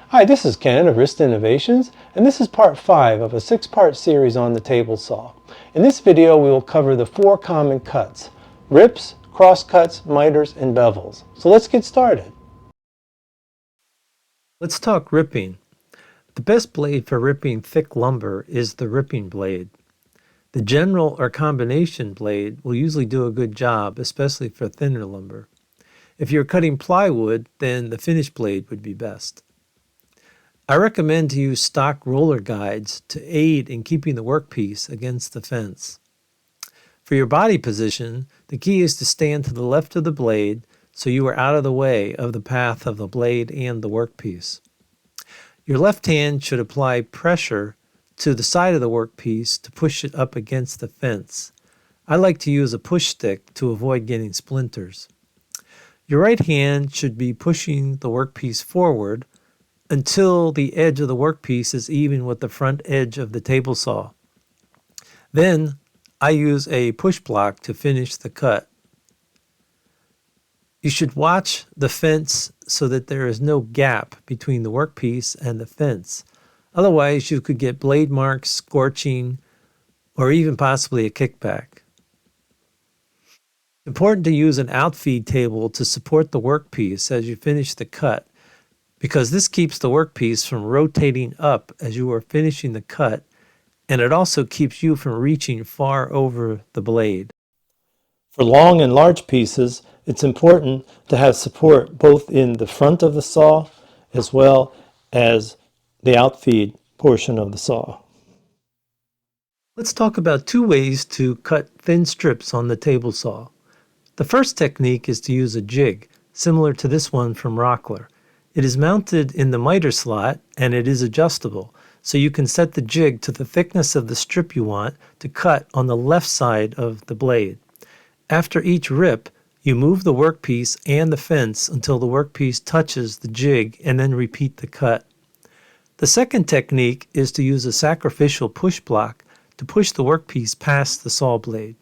Hi, this is Ken of Rist Innovations, and this is part 5 of a 6-part series on the table saw. In this video, we will cover the 4 common cuts: rips, crosscuts, miters, and bevels. So let's get started. Let's talk ripping. The best blade for ripping thick lumber is the ripping blade. The general or combination blade will usually do a good job, especially for thinner lumber. If you're cutting plywood, then the finished blade would be best. I recommend to use stock roller guides to aid in keeping the workpiece against the fence. For your body position, the key is to stand to the left of the blade so you are out of the way of the path of the blade and the workpiece. Your left hand should apply pressure to the side of the workpiece to push it up against the fence. I like to use a push stick to avoid getting splinters. Your right hand should be pushing the workpiece forward until the edge of the workpiece is even with the front edge of the table saw. Then I use a push block to finish the cut. You should watch the fence so that there is no gap between the workpiece and the fence. Otherwise, you could get blade marks, scorching, or even possibly a kickback. Important to use an outfeed table to support the workpiece as you finish the cut, because this keeps the workpiece from rotating up as you are finishing the cut, and it also keeps you from reaching far over the blade. For long and large pieces, it's important to have support both in the front of the saw as well as the outfeed portion of the saw. Let's talk about 2 ways to cut thin strips on the table saw. The first technique is to use a jig, similar to this one from Rockler. It is mounted in the miter slot and it is adjustable, so you can set the jig to the thickness of the strip you want to cut on the left side of the blade. After each rip, you move the workpiece and the fence until the workpiece touches the jig and then repeat the cut. The second technique is to use a sacrificial push block to push the workpiece past the saw blade.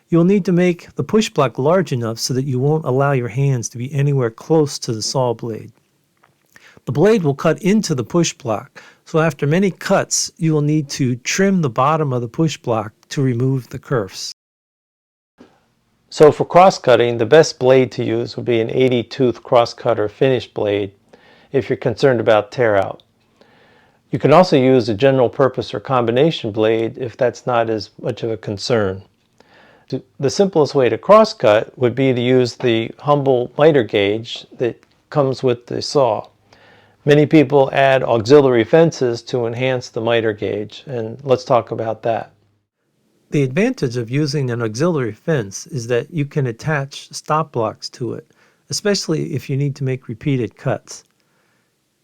You will need to make the push block large enough so that you won't allow your hands to be anywhere close to the saw blade. The blade will cut into the push block, so after many cuts, you will need to trim the bottom of the push block to remove the kerfs. So for cross-cutting, the best blade to use would be an 80-tooth crosscutter finished blade if you're concerned about tear out. You can also use a general purpose or combination blade if that's not as much of a concern. The simplest way to crosscut would be to use the humble miter gauge that comes with the saw. Many people add auxiliary fences to enhance the miter gauge, and let's talk about that. The advantage of using an auxiliary fence is that you can attach stop blocks to it, especially if you need to make repeated cuts.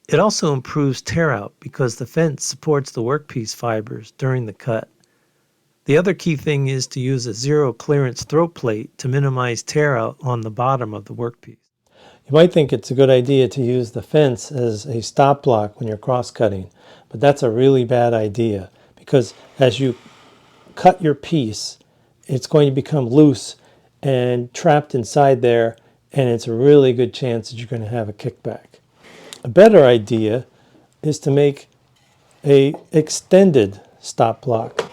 It also improves tear out because the fence supports the workpiece fibers during the cut. The other key thing is to use a zero clearance throat plate to minimize tear out on the bottom of the workpiece. You might think it's a good idea to use the fence as a stop block when you're cross-cutting, but that's a really bad idea because as you cut your piece, it's going to become loose and trapped inside there, and it's a really good chance that you're going to have a kickback. A better idea is to make a extended stop block.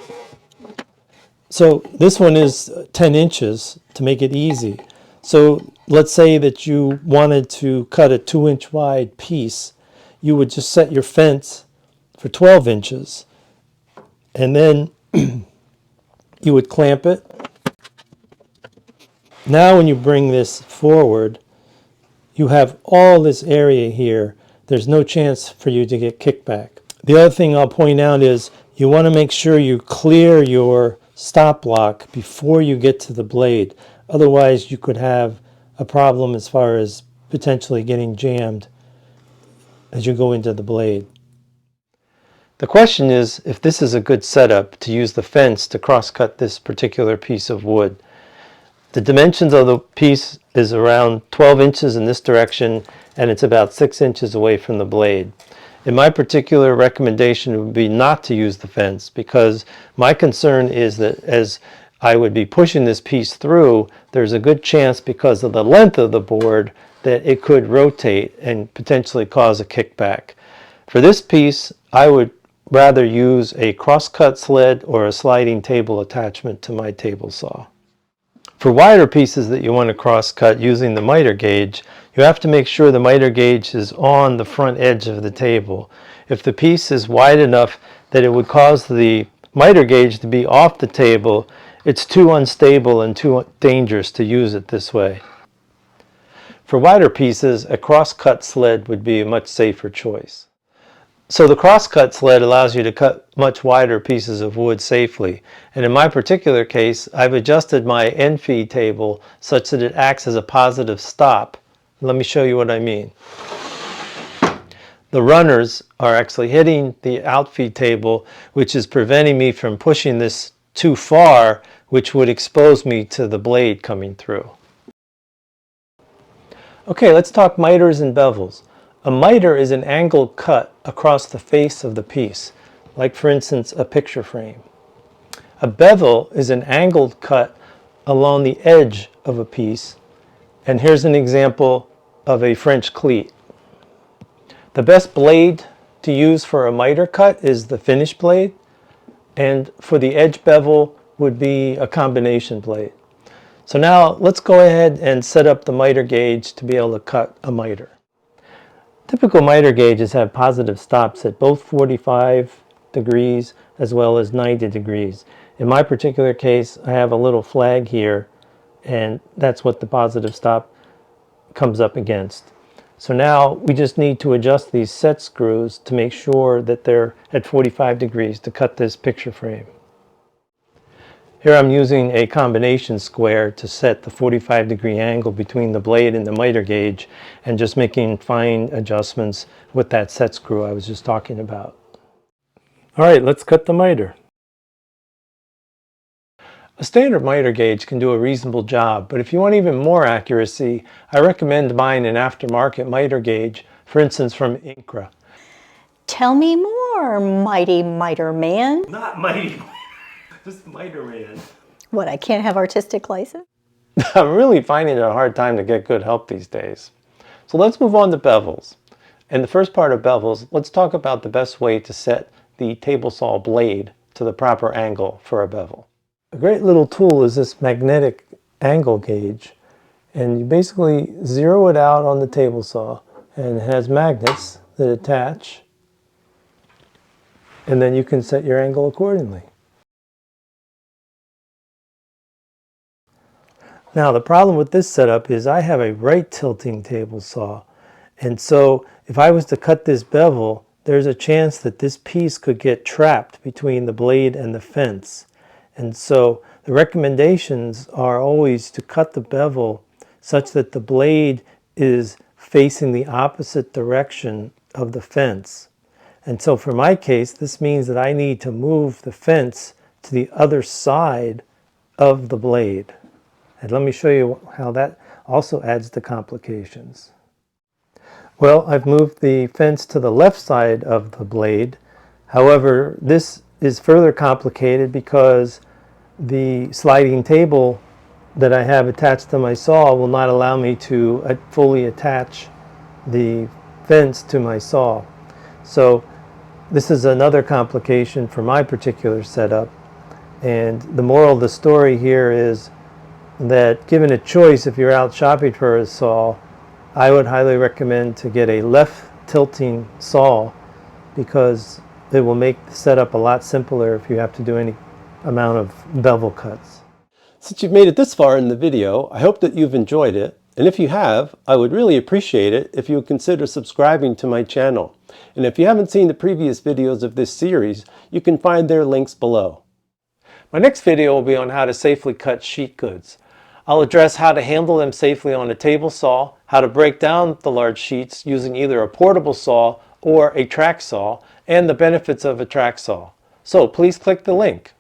So this one is 10 inches to make it easy. So let's say that you wanted to cut a 2-inch wide piece. You would just set your fence for 12 inches and then you would clamp it. Now when you bring this forward, you have all this area here. There's no chance for you to get kickback. The other thing I'll point out is you want to make sure you clear your stop block before you get to the blade. Otherwise, you could have a problem as far as potentially getting jammed as you go into the blade. The question is if this is a good setup to use the fence to cross-cut this particular piece of wood. The dimensions of the piece is around 12 inches in this direction, and it's about 6 inches away from the blade. In my particular recommendation would be not to use the fence because my concern is that as I would be pushing this piece through, there's a good chance because of the length of the board that it could rotate and potentially cause a kickback. For this piece, I would rather use a crosscut sled or a sliding table attachment to my table saw. For wider pieces that you want to crosscut using the miter gauge, you have to make sure the miter gauge is on the front edge of the table. If the piece is wide enough that it would cause the miter gauge to be off the table, it's too unstable and too dangerous to use it this way. For wider pieces, a crosscut sled would be a much safer choice. So the crosscut sled allows you to cut much wider pieces of wood safely. And in my particular case, I've adjusted my end feed table such that it acts as a positive stop. Let me show you what I mean. The runners are actually hitting the outfeed table, which is preventing me from pushing this too far, which would expose me to the blade coming through. Okay, let's talk miters and bevels. A miter is an angled cut across the face of the piece, like for instance a picture frame. A bevel is an angled cut along the edge of a piece, and here's an example of a French cleat. The best blade to use for a miter cut is the finish blade, and for the edge bevel would be a combination blade. So now let's go ahead and set up the miter gauge to be able to cut a miter. Typical miter gauges have positive stops at both 45 degrees as well as 90 degrees. In my particular case, I have a little flag here, and that's what the positive stop comes up against. So now we just need to adjust these set screws to make sure that they're at 45 degrees to cut this picture frame. Here I'm using a combination square to set the 45-degree angle between the blade and the miter gauge, and just making fine adjustments with that set screw I was just talking about. All right, let's cut the miter. A standard miter gauge can do a reasonable job, but if you want even more accuracy, I recommend buying an aftermarket miter gauge, for instance from Incra. Tell me more, mighty miter man. Not mighty. Just miter man. What, I can't have artistic license? I'm really finding it a hard time to get good help these days. So let's move on to bevels. In the first part of bevels, let's talk about the best way to set the table saw blade to the proper angle for a bevel. A great little tool is this magnetic angle gauge, and you basically zero it out on the table saw, and it has magnets that attach, and then you can set your angle accordingly. Now the problem with this setup is I have a right tilting table saw, and so if I was to cut this bevel, there's a chance that this piece could get trapped between the blade and the fence. And so the recommendations are always to cut the bevel such that the blade is facing the opposite direction of the fence. And so for my case, this means that I need to move the fence to the other side of the blade. And let me show you how that also adds to complications. Well, I've moved the fence to the left side of the blade. However, this is further complicated because the sliding table that I have attached to my saw will not allow me to fully attach the fence to my saw. So this is another complication for my particular setup. And the moral of the story here is that given a choice, if you're out shopping for a saw, I would highly recommend to get a left tilting saw, because it will make the setup a lot simpler if you have to do any amount of bevel cuts. Since you've made it this far in the video, I hope that you've enjoyed it. And if you have, I would really appreciate it if you would consider subscribing to my channel. And if you haven't seen the previous videos of this series, you can find their links below. My next video will be on how to safely cut sheet goods. I'll address how to handle them safely on a table saw, how to break down the large sheets using either a portable saw or a track saw, and the benefits of a track saw. So please click the link.